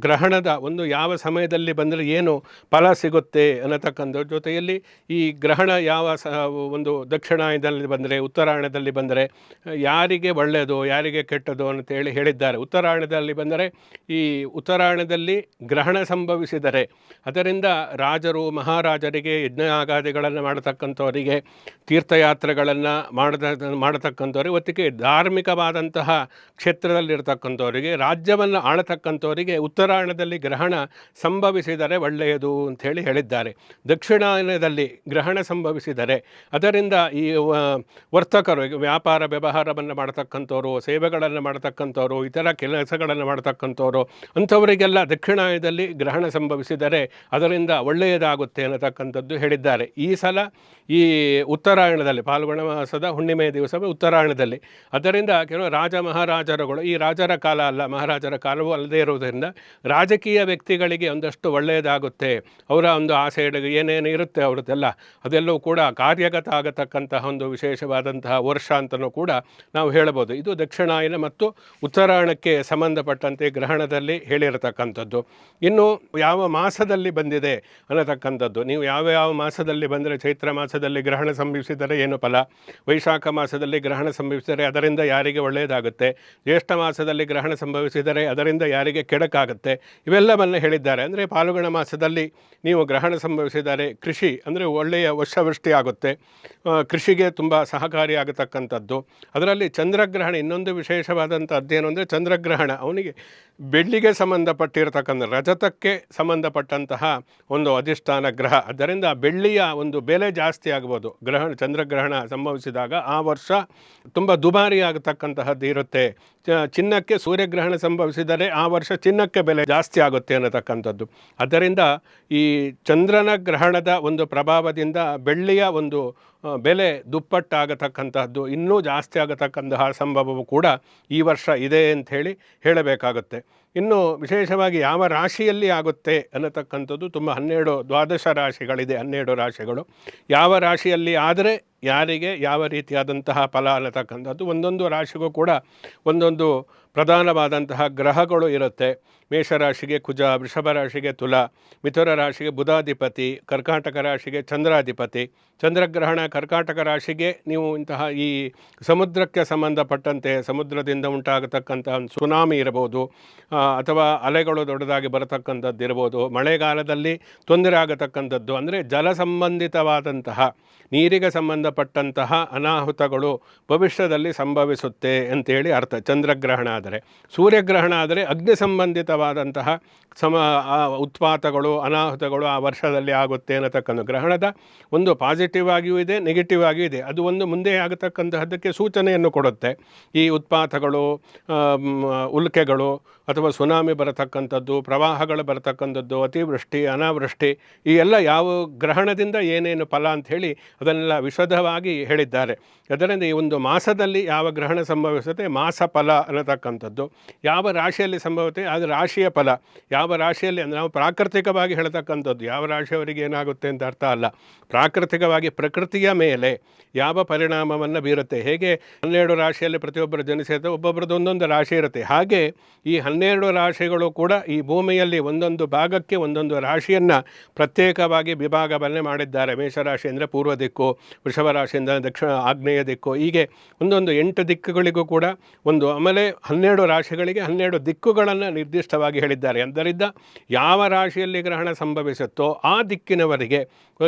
ಗ್ರಹಣದ ಒಂದು ಯಾವ ಸಮಯದಲ್ಲಿ ಬಂದರೆ ಏನು ಫಲ ಸಿಗುತ್ತೆ ಅನ್ನತಕ್ಕಂಥ ಜೊತೆಯಲ್ಲಿ ಈ ಗ್ರಹಣ ಯಾವ ಒಂದು ದಕ್ಷಿಣಾಯನದಲ್ಲಿ ಬಂದರೆ ಉತ್ತರಾಯಣದಲ್ಲಿ ಬಂದರೆ ಯಾರಿಗೆ ಒಳ್ಳೆಯದು ಯಾರಿಗೆ ಕೆಟ್ಟದು ಅಂತೇಳಿ ಹೇಳಿದ್ದಾರೆ. ಉತ್ತರಾಯಣದಲ್ಲಿ ಬಂದರೆ ಈ ಉತ್ತರಾಯಣದಲ್ಲಿ ಗ್ರಹಣ ಸಂಭವಿಸಿದರೆ ಅದರಿಂದ ರಾಜರು ಮಹಾರಾಜರಿಗೆ ಯಜ್ಞಯಾಗಾದಿಗಳನ್ನು ಮಾಡತಕ್ಕಂಥವರಿಗೆ ತೀರ್ಥಯಾತ್ರೆಗಳನ್ನು ಮಾಡತಕ್ಕಂಥವ್ರಿಗೆ ಒತ್ತಿಗೆ ಧಾರ್ಮಿಕವಾದಂತಹ ಕ್ಷೇತ್ರದಲ್ಲಿರ್ತಕ್ಕಂಥವರಿಗೆ ರಾಜ್ಯವನ್ನು ಆಳತಕ್ಕಂಥವರಿಗೆ ಉತ್ತರಾಯಣದಲ್ಲಿ ಗ್ರಹಣ ಸಂಭವಿಸಿದರೆ ಒಳ್ಳೆಯದು ಅಂಥೇಳಿ ಹೇಳಿದ್ದಾರೆ. ದಕ್ಷಿಣಾಯನದಲ್ಲಿ ಗ್ರಹಣ ಸಂಭವಿಸಿದರೆ ಅದರಿಂದ ಈ ವರ್ತಕರು ವ್ಯಾಪಾರ ವ್ಯವಹಾರವನ್ನು ಮಾಡತಕ್ಕಂಥವ್ರು, ಸೇವೆಗಳನ್ನು ಮಾಡತಕ್ಕಂಥವ್ರು, ಇತರ ಕೆಲಸಗಳನ್ನು ಮಾಡತಕ್ಕಂಥವ್ರು ಅಂಥವರಿಗೆಲ್ಲ ದಕ್ಷಿಣಾಯನದಲ್ಲಿ ಗ್ರಹಣ ಸಂಭವಿಸಿದರೆ ಅದರಿಂದ ಒಳ್ಳೆಯದಾಗುತ್ತೆ ಅನ್ನತಕ್ಕಂಥದ್ದು ಹೇಳಿದ್ದಾರೆ. ಈ ಸಲ ಈ ಉತ್ತರಾಯಣದಲ್ಲಿ ಫಾಲ್ಗುಣ ಮಾಸದ ಹುಣ್ಣಿಮೆಯ ದಿವಸವೇ ಉತ್ತರಾಯಣದಲ್ಲಿ ಅದರಿಂದ ಕೆಲವು ರಾಜ ಮಹಾರಾಜರುಗಳು, ಈ ರಾಜರ ಕಾಲ ಅಲ್ಲ ಮಹಾರಾಜರ ಕಾಲವೂ ಅಲ್ಲದೇ ಇರುವುದರಿಂದ ರಾಜಕೀಯ ವ್ಯಕ್ತಿಗಳಿಗೆ ಒಂದಷ್ಟು ಒಳ್ಳೆಯದಾಗುತ್ತೆ. ಅವರ ಒಂದು ಆಸೆ ಏನೇನು ಇರುತ್ತೆ ಅವ್ರದ್ದೆಲ್ಲ ಅದೆಲ್ಲವೂ ಕೂಡ ಕಾರ್ಯಗತ ಆಗತಕ್ಕಂತಹ ಒಂದು ವಿಶೇಷವಾದಂತಹ ವರ್ಷ ಅಂತಲೂ ಕೂಡ ನಾವು ಹೇಳಬಹುದು. ಇದು ದಕ್ಷಿಣಾಯನ ಮತ್ತು ಉತ್ತರಾಯಣಕ್ಕೆ ಸಂಬಂಧಪಟ್ಟಂತೆ ಗ್ರಹಣದಲ್ಲಿ ಹೇಳಿರತಕ್ಕಂಥದ್ದು. ಇನ್ನು ಯಾವ ಮಾಸದಲ್ಲಿ ಬಂದಿದೆ ಅನ್ನತಕ್ಕಂಥದ್ದು, ನೀವು ಯಾವ ಮಾಸದಲ್ಲಿ ಬಂದರೆ ಚೈತ್ರ ಮಾಸದಲ್ಲಿ ಗ್ರಹಣ ಸಂಭವಿಸಿದರೆ ಏನು ಫಲ, ವೈಶಾಖ ಮಾಸದಲ್ಲಿ ಗ್ರಹಣ ಸಂಭವಿಸಿದರೆ ಅದರಿಂದ ಯಾರಿಗೆ ಒಳ್ಳೆಯದಾಗುತ್ತೆ, ಜ್ಯೇಷ್ಠ ಮಾಸದಲ್ಲಿ ಗ್ರಹಣ ಸಂಭವಿಸಿದರೆ ಅದರಿಂದ ಯಾರಿಗೆ ಕೆಡಕಾಗುತ್ತೆ, ಇವೆಲ್ಲವನ್ನು ಹೇಳಿದ್ದಾರೆ. ಅಂದರೆ ಫಾಲ್ಗುಣ ಮಾಸದಲ್ಲಿ ನೀವು ಗ್ರಹಣ ಸಂಭವಿಸಿದರೆ ಕೃಷಿ ಅಂದರೆ ಒಳ್ಳೆಯ ವರ್ಷವೃಷ್ಟಿ ಆಗುತ್ತೆ, ಕೃಷಿಗೆ ತುಂಬ ಸಹಕಾರಿಯಾಗತಕ್ಕಂಥದ್ದು. ಅದರಲ್ಲಿ ಚಂದ್ರಗ್ರಹಣ ಇನ್ನೊಂದು ವಿಶೇಷವಾದಂಥ ಅಧ್ಯಯನ ಅಂದರೆ ಚಂದ್ರಗ್ರಹಣ ಅವನಿಗೆ ಬೆಳ್ಳಿಗೆ ಸಂಬಂಧಪಟ್ಟಿರತಕ್ಕಂಥ ರಜತಕ್ಕೆ ಸಂಬಂಧಪಟ್ಟಂತಹ ಒಂದು ಅಧಿಷ್ಠಾನ ಗ್ರಹ. ಆದ್ದರಿಂದ ಬೆಳ್ಳಿಯ ಒಂದು ಬೆಲೆ ಜಾಸ್ತಿ ಆಗ್ಬೋದು. ಚಂದ್ರಗ್ರಹಣ ಸಂಭವಿಸಿದಾಗ ಆ ವರ್ಷ ತುಂಬ ದುಬಾರಿ ಆಗತಕ್ಕಂತಹದ್ದು ಇರುತ್ತೆ. ಚಿನ್ನಕ್ಕೆ ಸೂರ್ಯಗ್ರಹಣ ಸಂಭವಿಸಿದರೆ ಆ ವರ್ಷ ಚಿನ್ನಕ್ಕೆ ಬೆಲೆ ಜಾಸ್ತಿ ಆಗುತ್ತೆ ಅನ್ನತಕ್ಕಂಥದ್ದು. ಆದ್ದರಿಂದ ಈ ಚಂದ್ರನ ಗ್ರಹಣದ ಒಂದು ಪ್ರಭಾವದಿಂದ ಬೆಳ್ಳಿಯ ಒಂದು ಬೆಲೆ ದುಪ್ಪಟ್ಟಾಗತಕ್ಕಂತಹದ್ದು, ಇನ್ನೂ ಜಾಸ್ತಿ ಆಗತಕ್ಕಂತಹ ಸಂಭವವು ಕೂಡ ಈ ವರ್ಷ ಇದೆ ಅಂಥೇಳಿ ಹೇಳಬೇಕಾಗುತ್ತೆ. ಇನ್ನು ವಿಶೇಷವಾಗಿ ಯಾವ ರಾಶಿಯಲ್ಲಿ ಆಗುತ್ತೆ ಅನ್ನತಕ್ಕಂಥದ್ದು ತುಂಬ 12 ರಾಶಿಗಳಿದೆ. 12 ರಾಶಿಗಳು ಯಾವ ರಾಶಿಯಲ್ಲಿ ಆದರೆ ಯಾರಿಗೆ ಯಾವ ರೀತಿಯಾದಂತಹ ಫಲ ಅನ್ನತಕ್ಕಂಥದ್ದು, ಒಂದೊಂದು ರಾಶಿಗೂ ಕೂಡ ಒಂದೊಂದು ಪ್ರಧಾನವಾದಂತಹ ಗ್ರಹಗಳು ಇರುತ್ತೆ. ಮೇಷರಾಶಿಗೆ ಕುಜ, ವೃಷಭ ರಾಶಿಗೆ ತುಲ, ಮಿಥುನ ರಾಶಿಗೆ ಬುಧಾಧಿಪತಿ, ಕರ್ಕಾಟಕ ರಾಶಿಗೆ ಚಂದ್ರಾಧಿಪತಿ. ಚಂದ್ರಗ್ರಹಣ ಕರ್ಕಾಟಕ ರಾಶಿಗೆ ನೀವು ಇಂತಹ ಈ ಸಮುದ್ರಕ್ಕೆ ಸಂಬಂಧಪಟ್ಟಂತೆ ಸಮುದ್ರದಿಂದ ಉಂಟಾಗತಕ್ಕಂಥ ಸುನಾಮಿ ಇರಬಹುದು, ಅಥವಾ ಅಲೆಗಳು ದೊಡ್ಡದಾಗಿ ಬರತಕ್ಕಂಥದ್ದು ಇರ್ಬೋದು, ಮಳೆಗಾಲದಲ್ಲಿ ತೊಂದರೆ ಆಗತಕ್ಕಂಥದ್ದು ಅಂದರೆ ಜಲ ಸಂಬಂಧಿತವಾದಂತಹ ನೀರಿಗೆ ಸಂಬಂಧಪಟ್ಟಂತಹ ಅನಾಹುತಗಳು ಭವಿಷ್ಯದಲ್ಲಿ ಸಂಭವಿಸುತ್ತೆ ಅಂತೇಳಿ ಅರ್ಥ ಚಂದ್ರಗ್ರಹಣ ಆದರೆ. ಸೂರ್ಯಗ್ರಹಣ ಆದರೆ ಅಗ್ನಿ ಸಂಬಂಧಿತವಾದಂತಹ ಉತ್ಪಾತಗಳು ಅನಾಹುತಗಳು ಆ ವರ್ಷದಲ್ಲಿ ಆಗುತ್ತೆ ಅನ್ನತಕ್ಕಂಥ ಗ್ರಹಣದ ಒಂದು ಪಾಸಿಟಿವ್ ಆಗಿಯೂ ಇದೆ, ನೆಗೆಟಿವ್ ಆಗಿಯೂ ಇದೆ. ಅದು ಒಂದು ಮುಂದೆ ಆಗತಕ್ಕಂತಹದ್ದಕ್ಕೆ ಸೂಚನೆಯನ್ನು ಕೊಡುತ್ತೆ. ಈ ಉತ್ಪಾತಗಳು, ಉಲ್ಕೆಗಳು ಅಥವಾ ಸುನಾಮಿ ಬರತಕ್ಕಂಥದ್ದು, ಪ್ರವಾಹಗಳು ಬರತಕ್ಕಂಥದ್ದು, ಅತಿವೃಷ್ಟಿ ಅನಾವೃಷ್ಟಿ ಈ ಎಲ್ಲ ಯಾವ ಗ್ರಹಣದಿಂದ ಏನೇನು ಫಲ ಅಂಥೇಳಿ ಅದನ್ನೆಲ್ಲ ವಿಶದವಾಗಿ ಹೇಳಿದ್ದಾರೆ. ಅದರಿಂದ ಈ ಒಂದು ಮಾಸದಲ್ಲಿ ಯಾವ ಗ್ರಹಣ ಸಂಭವಿಸುತ್ತೆ ಮಾಸ ಫಲ ಅನ್ನತಕ್ಕಂಥದ್ದು, ಯಾವ ರಾಶಿಯಲ್ಲಿ ಸಂಭವಿಸುತ್ತೆ ಅದು ರಾಶಿಯ ಫಲ. ಯಾವ ರಾಶಿಯಲ್ಲಿ ಅಂದರೆ ನಾವು ಪ್ರಾಕೃತಿಕವಾಗಿ ಹೇಳ್ತಕ್ಕಂಥದ್ದು ಯಾವ ರಾಶಿಯವರಿಗೆ ಏನಾಗುತ್ತೆ ಅಂತ ಅರ್ಥ ಅಲ್ಲ. ಪ್ರಾಕೃತಿಕವಾಗಿ ಪ್ರಕೃತಿಯ ಮೇಲೆ ಯಾವ ಪರಿಣಾಮವನ್ನು ಬೀರುತ್ತೆ. ಹೇಗೆ 12 ರಾಶಿಯಲ್ಲಿ ಪ್ರತಿಯೊಬ್ಬರು ಜನಿಸಿರುತ್ತೆ, ಒಬ್ಬೊಬ್ಬರದ್ದು ಒಂದೊಂದು ರಾಶಿ ಇರುತ್ತೆ. ಹಾಗೆ ಈ 12 ರಾಶಿಗಳು ಕೂಡ ಈ ಭೂಮಿಯಲ್ಲಿ ಒಂದೊಂದು ಭಾಗಕ್ಕೆ ಒಂದೊಂದು ರಾಶಿಯನ್ನು ಪ್ರತ್ಯೇಕವಾಗಿ ವಿಭಾಗವನ್ನೇ ಮಾಡಿದ್ದಾರೆ. ಮೇಷರಾಶಿ ಅಂದರೆ ಪೂರ್ವ ದಿಕ್ಕು, ವೃಷಭ ರಾಶಿಯಿಂದ ದಕ್ಷಿಣ ಆಗ್ನೇಯ ದಿಕ್ಕು, ಹೀಗೆ ಒಂದೊಂದು 8 ದಿಕ್ಕುಗಳಿಗೂ ಕೂಡ ಒಂದು. ಆಮೇಲೆ 12 ರಾಶಿಗಳಿಗೆ 12 ದಿಕ್ಕುಗಳನ್ನು ನಿರ್ದಿಷ್ಟವಾಗಿ ಹೇಳಿದ್ದಾರೆ. ಆದ್ದರಿಂದ ಯಾವ ರಾಶಿಯಲ್ಲಿ ಗ್ರಹಣ ಸಂಭವಿಸುತ್ತೋ ಆ ದಿಕ್ಕಿನವರಿಗೆ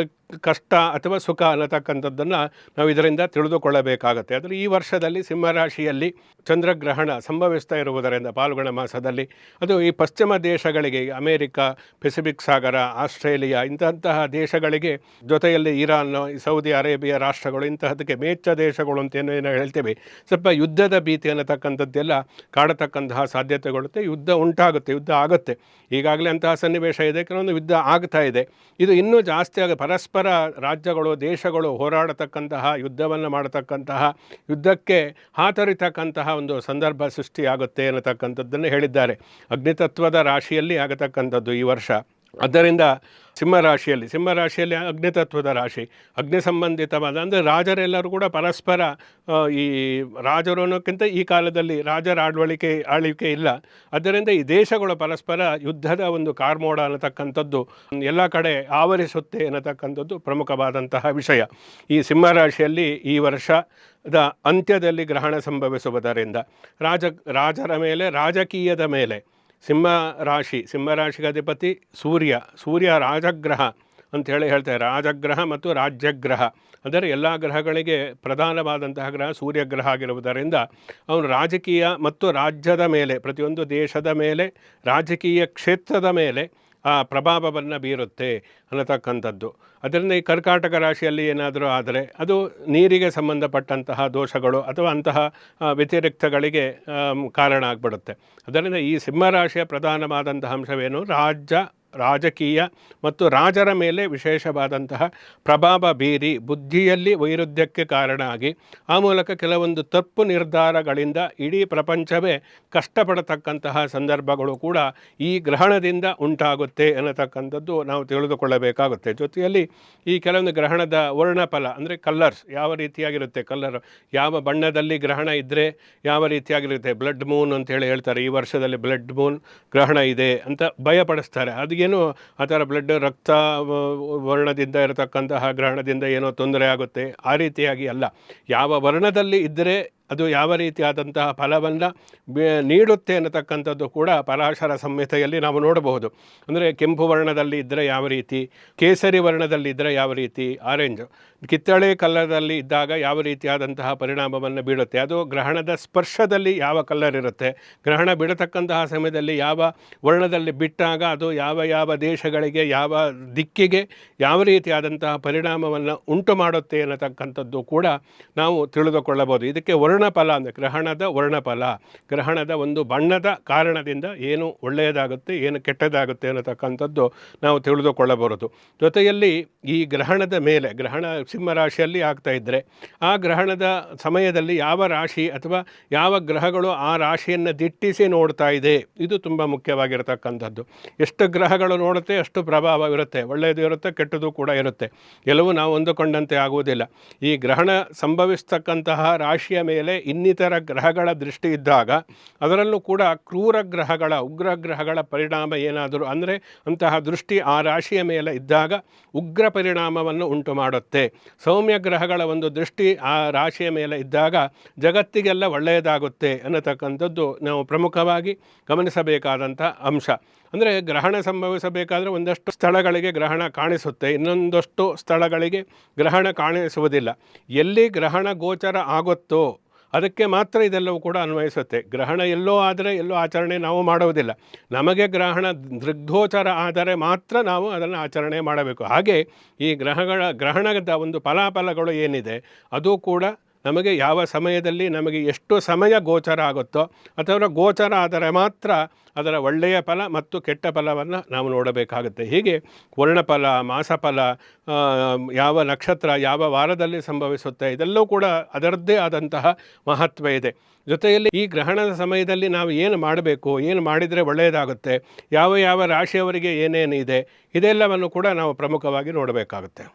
ಕಷ್ಟ ಅಥವಾ ಸುಖ ಅನ್ನತಕ್ಕಂಥದ್ದನ್ನು ನಾವು ಇದರಿಂದ ತಿಳಿದುಕೊಳ್ಳಬೇಕಾಗತ್ತೆ. ಆದರೆ ಈ ವರ್ಷದಲ್ಲಿ ಸಿಂಹರಾಶಿಯಲ್ಲಿ ಚಂದ್ರಗ್ರಹಣ ಸಂಭವಿಸ್ತಾ ಇರುವುದರಿಂದ ಫಾಲ್ಗುಣ ಮಾಸದಲ್ಲಿ ಅದು ಈ ಪಶ್ಚಿಮ ದೇಶಗಳಿಗೆ, ಅಮೇರಿಕ, ಪೆಸಿಫಿಕ್ ಸಾಗರ, ಆಸ್ಟ್ರೇಲಿಯಾ ಇಂತಹ ದೇಶಗಳಿಗೆ, ಜೊತೆಯಲ್ಲಿ ಇರಾನ್, ಸೌದಿ ಅರೇಬಿಯಾ ರಾಷ್ಟ್ರಗಳು ಇಂತಹದಕ್ಕೆ ಮೇಚ್ಚ ದೇಶಗಳು ಅಂತೇನೋ ಹೇಳ್ತೇವೆ. ಸ್ವಲ್ಪ ಯುದ್ಧದ ಭೀತಿ ಅನ್ನತಕ್ಕಂಥದ್ದೆಲ್ಲ ಕಾಡತಕ್ಕಂತಹ ಸಾಧ್ಯತೆಗಳಿರುತ್ತೆ. ಯುದ್ಧ ಉಂಟಾಗುತ್ತೆ, ಯುದ್ಧ ಆಗುತ್ತೆ. ಈಗಾಗಲೇ ಅಂತಹ ಸನ್ನಿವೇಶ ಇದೆ, ಕೆಲವೊಂದು ಯುದ್ಧ ಆಗ್ತಾ ಇದೆ. ಇದು ಇನ್ನೂ ಜಾಸ್ತಿ ಪರಸ್ಪರ ರಾಜ್ಯಗಳು ದೇಶಗಳು ಹೋರಾಡತಕ್ಕಂತಹ ಯುದ್ಧವನ್ನು ಮಾಡತಕ್ಕಂತಹ ಯುದ್ಧಕ್ಕೆ ಹಾತೊರಿತಕ್ಕಂತಹ ಒಂದು ಸಂದರ್ಭ ಸೃಷ್ಟಿಯಾಗುತ್ತೆ ಅನ್ನತಕ್ಕಂಥದ್ದನ್ನು ಹೇಳಿದ್ದಾರೆ. ಅಗ್ನಿತತ್ವದ ರಾಶಿಯಲ್ಲಿ ಆಗತಕ್ಕಂಥದ್ದು ಈ ವರ್ಷ. ಆದ್ದರಿಂದ ಸಿಂಹರಾಶಿಯಲ್ಲಿ ಅಗ್ನಿತತ್ವದ ರಾಶಿ, ಅಗ್ನಿ ಸಂಬಂಧಿತವಾದ ಅಂದರೆ ರಾಜರೆಲ್ಲರೂ ಕೂಡ ಪರಸ್ಪರ ಈ ರಾಜರು ಅನ್ನೋಕ್ಕಿಂತ ಈ ಕಾಲದಲ್ಲಿ ರಾಜರ ಆಳ್ವಿಕೆ ಇಲ್ಲ. ಆದ್ದರಿಂದ ಈ ದೇಶಗಳು ಪರಸ್ಪರ ಯುದ್ಧದ ಒಂದು ಕಾರ್ಮೋಡ ಅನ್ನತಕ್ಕಂಥದ್ದು ಎಲ್ಲ ಕಡೆ ಆವರಿಸುತ್ತೆ ಅನ್ನತಕ್ಕಂಥದ್ದು ಪ್ರಮುಖವಾದಂತಹ ವಿಷಯ. ಈ ಸಿಂಹರಾಶಿಯಲ್ಲಿ ಈ ವರ್ಷದ ಅಂತ್ಯದಲ್ಲಿ ಗ್ರಹಣ ಸಂಭವಿಸುವುದರಿಂದ ರಾಜರ ಮೇಲೆ, ರಾಜಕೀಯದ ಮೇಲೆ, ಸಿಂಹರಾಶಿಗೆ ಅಧಿಪತಿ ಸೂರ್ಯ ರಾಜಗ್ರಹ ಅಂಥೇಳಿ ಹೇಳ್ತಾರೆ. ರಾಜಗ್ರಹ ಮತ್ತು ರಾಜ್ಯಗ್ರಹ ಅಂದರೆ ಎಲ್ಲ ಗ್ರಹಗಳಿಗೆ ಪ್ರಧಾನವಾದಂತಹ ಗ್ರಹ ಸೂರ್ಯಗ್ರಹ ಆಗಿರುವುದರಿಂದ ಅವನು ರಾಜಕೀಯ ಮತ್ತು ರಾಜ್ಯದ ಮೇಲೆ, ಪ್ರತಿಯೊಂದು ದೇಶದ ಮೇಲೆ, ರಾಜಕೀಯ ಕ್ಷೇತ್ರದ ಮೇಲೆ ಆ ಪ್ರಭಾವವನ್ನು ಬೀರುತ್ತೆ ಅನ್ನತಕ್ಕಂಥದ್ದು. ಅದರಿಂದ ಈ ಕರ್ಕಾಟಕ ರಾಶಿಯಲ್ಲಿ ಏನಾದರೂ ಆದರೆ ಅದು ನೀರಿಗೆ ಸಂಬಂಧಪಟ್ಟಂತಹ ದೋಷಗಳು ಅಥವಾ ಅಂತಹ ವ್ಯತಿರಿಕ್ತಗಳಿಗೆ ಕಾರಣ ಆಗಿಬಿಡುತ್ತೆ. ಅದರಿಂದ ಈ ಸಿಂಹರಾಶಿಯ ಪ್ರಧಾನವಾದಂತಹ ಅಂಶವೇನು, ರಾಜಕೀಯ ಮತ್ತು ರಾಜರ ಮೇಲೆ ವಿಶೇಷವಾದಂತಹ ಪ್ರಭಾವ ಬೀರಿ ಬುದ್ಧಿಯಲ್ಲಿ ವೈರುಧ್ಯಕ್ಕೆ ಕಾರಣ ಆಗಿ ಆ ಮೂಲಕ ಕೆಲವೊಂದು ತಪ್ಪು ನಿರ್ಧಾರಗಳಿಂದ ಇಡೀ ಪ್ರಪಂಚವೇ ಕಷ್ಟಪಡತಕ್ಕಂತಹ ಸಂದರ್ಭಗಳು ಕೂಡ ಈ ಗ್ರಹಣದಿಂದ ಉಂಟಾಗುತ್ತೆ ಅನ್ನತಕ್ಕಂಥದ್ದು ನಾವು ತಿಳಿದುಕೊಳ್ಳಬೇಕಾಗುತ್ತೆ. ಜೊತೆಯಲ್ಲಿ ಈ ಕೆಲವೊಂದು ಗ್ರಹಣದ ವರ್ಣಫಲ ಅಂದರೆ ಕಲ್ಲರ್ಸ್ ಯಾವ ರೀತಿಯಾಗಿರುತ್ತೆ, ಯಾವ ಬಣ್ಣದಲ್ಲಿ ಗ್ರಹಣ ಇದ್ದರೆ ಯಾವ ರೀತಿಯಾಗಿರುತ್ತೆ. ಬ್ಲಡ್ ಮೂನ್ ಅಂತೇಳಿ ಹೇಳ್ತಾರೆ, ಈ ವರ್ಷದಲ್ಲಿ ಬ್ಲಡ್ ಮೂನ್ ಗ್ರಹಣ ಇದೆ ಅಂತ ಭಯಪಡಿಸ್ತಾರೆ. ಏನು ಆ ಥರ ರಕ್ತ ವರ್ಣದಿಂದ ಇರತಕ್ಕಂತಹ ಗ್ರಹಣದಿಂದ ಏನೋ ತೊಂದರೆ ಆಗುತ್ತೆ ಆ ರೀತಿಯಾಗಿ ಅಲ್ಲ. ಯಾವ ವರ್ಣದಲ್ಲಿ ಇದ್ದರೆ ಅದು ಯಾವ ರೀತಿಯಾದಂತಹ ಫಲವನ್ನು ನೀಡುತ್ತೆ ಅನ್ನತಕ್ಕಂಥದ್ದು ಕೂಡ ಪರಾಶರ ಸಂಹಿತೆಯಲ್ಲಿ ನಾವು ನೋಡಬಹುದು. ಅಂದರೆ ಕೆಂಪು ವರ್ಣದಲ್ಲಿ ಇದ್ದರೆ ಯಾವ ರೀತಿ, ಕೇಸರಿ ವರ್ಣದಲ್ಲಿ ಇದ್ದರೆ ಯಾವ ರೀತಿ, ಆರೆಂಜ್ ಕಿತ್ತಳೆ ಕಲ್ಲರಲ್ಲಿ ಇದ್ದಾಗ ಯಾವ ರೀತಿಯಾದಂತಹ ಪರಿಣಾಮವನ್ನು ಬೀಳುತ್ತೆ, ಅದು ಗ್ರಹಣದ ಸ್ಪರ್ಶದಲ್ಲಿ ಯಾವ ಕಲ್ಲರ್ ಇರುತ್ತೆ, ಗ್ರಹಣ ಬಿಡತಕ್ಕಂತಹ ಸಮಯದಲ್ಲಿ ಯಾವ ವರ್ಣದಲ್ಲಿ ಬಿಟ್ಟಾಗ ಅದು ಯಾವ ದೇಶಗಳಿಗೆ, ಯಾವ ದಿಕ್ಕಿಗೆ ಯಾವ ರೀತಿಯಾದಂತಹ ಪರಿಣಾಮವನ್ನು ಉಂಟು ಮಾಡುತ್ತೆ ಅನ್ನತಕ್ಕಂಥದ್ದು ಕೂಡ ನಾವು ತಿಳಿದುಕೊಳ್ಳಬಹುದು. ಇದಕ್ಕೆ ವರ್ಣಫಲ ಅಂದರೆ ಗ್ರಹಣದ ಒಂದು ಬಣ್ಣದ ಕಾರಣದಿಂದ ಏನು ಒಳ್ಳೆಯದಾಗುತ್ತೆ ಏನು ಕೆಟ್ಟದಾಗುತ್ತೆ ಅನ್ನತಕ್ಕಂಥದ್ದು ನಾವು ತಿಳಿದುಕೊಳ್ಳಬಹುದು. ಜೊತೆಯಲ್ಲಿ ಈ ಗ್ರಹಣದ ಮೇಲೆ, ಗ್ರಹಣ ಸಿಂಹರಾಶಿಯಲ್ಲಿ ಆಗ್ತಾ ಇದ್ದರೆ ಆ ಗ್ರಹಣದ ಸಮಯದಲ್ಲಿ ಯಾವ ರಾಶಿ ಅಥವಾ ಯಾವ ಗ್ರಹಗಳು ಆ ರಾಶಿಯನ್ನು ದಿಟ್ಟಿಸಿ ನೋಡ್ತಾ ಇದೆ, ಇದು ತುಂಬ ಮುಖ್ಯವಾಗಿರತಕ್ಕಂಥದ್ದು. ಎಷ್ಟು ಗ್ರಹಗಳು ನೋಡುತ್ತೆ ಅಷ್ಟು ಪ್ರಭಾವ ಇರುತ್ತೆ, ಒಳ್ಳೆಯದು ಇರುತ್ತೆ ಕೆಟ್ಟದ್ದು ಕೂಡ ಇರುತ್ತೆ. ಎಲ್ಲವೂ ನಾವು ಅಂದುಕೊಂಡಂತೆ ಆಗುವುದಿಲ್ಲ. ಈ ಗ್ರಹಣ ಸಂಭವಿಸ್ತಕ್ಕಂತಹ ರಾಶಿಯ ಮೇಲೆ ಇನ್ನಿತರ ಗ್ರಹಗಳ ದೃಷ್ಟಿ ಇದ್ದಾಗ ಅದರಲ್ಲೂ ಕೂಡ ಕ್ರೂರ ಗ್ರಹಗಳ, ಉಗ್ರ ಗ್ರಹಗಳ ಪರಿಣಾಮ ಏನಾದರೂ ಅಂದರೆ ಅಂತಹ ದೃಷ್ಟಿ ಆ ರಾಶಿಯ ಮೇಲೆ ಇದ್ದಾಗ ಉಗ್ರ ಪರಿಣಾಮವನ್ನು ಉಂಟು ಮಾಡುತ್ತೆ. ಸೌಮ್ಯ ಗ್ರಹಗಳ ಒಂದು ದೃಷ್ಟಿ ಆ ರಾಶಿಯ ಮೇಲೆ ಇದ್ದಾಗ ಜಗತ್ತಿಗೆಲ್ಲ ಒಳ್ಳೆಯದಾಗುತ್ತೆ ಅನ್ನತಕ್ಕಂಥದ್ದು ನಾವು ಪ್ರಮುಖವಾಗಿ ಗಮನಿಸಬೇಕಾದಂಥ ಅಂಶ. ಅಂದರೆ ಗ್ರಹಣ ಸಂಭವಿಸಬೇಕಾದ್ರೆ ಒಂದಷ್ಟು ಸ್ಥಳಗಳಿಗೆ ಗ್ರಹಣ ಕಾಣಿಸುತ್ತೆ, ಇನ್ನೊಂದಷ್ಟು ಸ್ಥಳಗಳಿಗೆ ಗ್ರಹಣ ಕಾಣಿಸುವುದಿಲ್ಲ. ಎಲ್ಲಿ ಗ್ರಹಣ ಗೋಚರ ಆಗುತ್ತೋ ಅದಕ್ಕೆ ಮಾತ್ರ ಇದೆಲ್ಲವೂ ಕೂಡ ಅನ್ವಯಿಸುತ್ತೆ. ಗ್ರಹಣ ಎಲ್ಲೋ ಆದರೆ ಎಲ್ಲೋ ಆಚರಣೆ ನಾವು ಮಾಡುವುದಿಲ್ಲ. ನಮಗೆ ಗ್ರಹಣ ದೃಗ್ಗೋಚರ ಆದರೆ ಮಾತ್ರ ನಾವು ಅದನ್ನು ಆಚರಣೆ ಮಾಡಬೇಕು. ಹಾಗೆ ಈ ಗ್ರಹಣದ ಒಂದು ಫಲಾಫಲಗಳು ಏನಿದೆ ಅದು ಕೂಡ ನಮಗೆ ಯಾವ ಸಮಯದಲ್ಲಿ ನಮಗೆ ಎಷ್ಟು ಸಮಯ ಗೋಚರ ಆಗುತ್ತೋ ಅಥವಾ ಗೋಚರ ಆದರೆ ಮಾತ್ರ ಅದರ ಒಳ್ಳೆಯ ಫಲ ಮತ್ತು ಕೆಟ್ಟ ಫಲವನ್ನು ನಾವು ನೋಡಬೇಕಾಗುತ್ತೆ. ಹೀಗೆ ವರ್ಣಫಲ, ಮಾಸಫಲ, ಯಾವ ನಕ್ಷತ್ರ ಯಾವ ವಾರದಲ್ಲಿ ಸಂಭವಿಸುತ್ತೆ ಇದೆಲ್ಲವೂ ಕೂಡ ಅದರದ್ದೇ ಆದಂತಹ ಮಹತ್ವ ಇದೆ. ಜೊತೆಯಲ್ಲಿ ಈ ಗ್ರಹಣದ ಸಮಯದಲ್ಲಿ ನಾವು ಏನು ಮಾಡಬೇಕು, ಏನು ಮಾಡಿದರೆ ಒಳ್ಳೆಯದಾಗುತ್ತೆ, ಯಾವ ರಾಶಿಯವರಿಗೆ ಏನೇನಿದೆ ಇದೆಲ್ಲವನ್ನು ಕೂಡ ನಾವು ಪ್ರಮುಖವಾಗಿ ನೋಡಬೇಕಾಗುತ್ತೆ.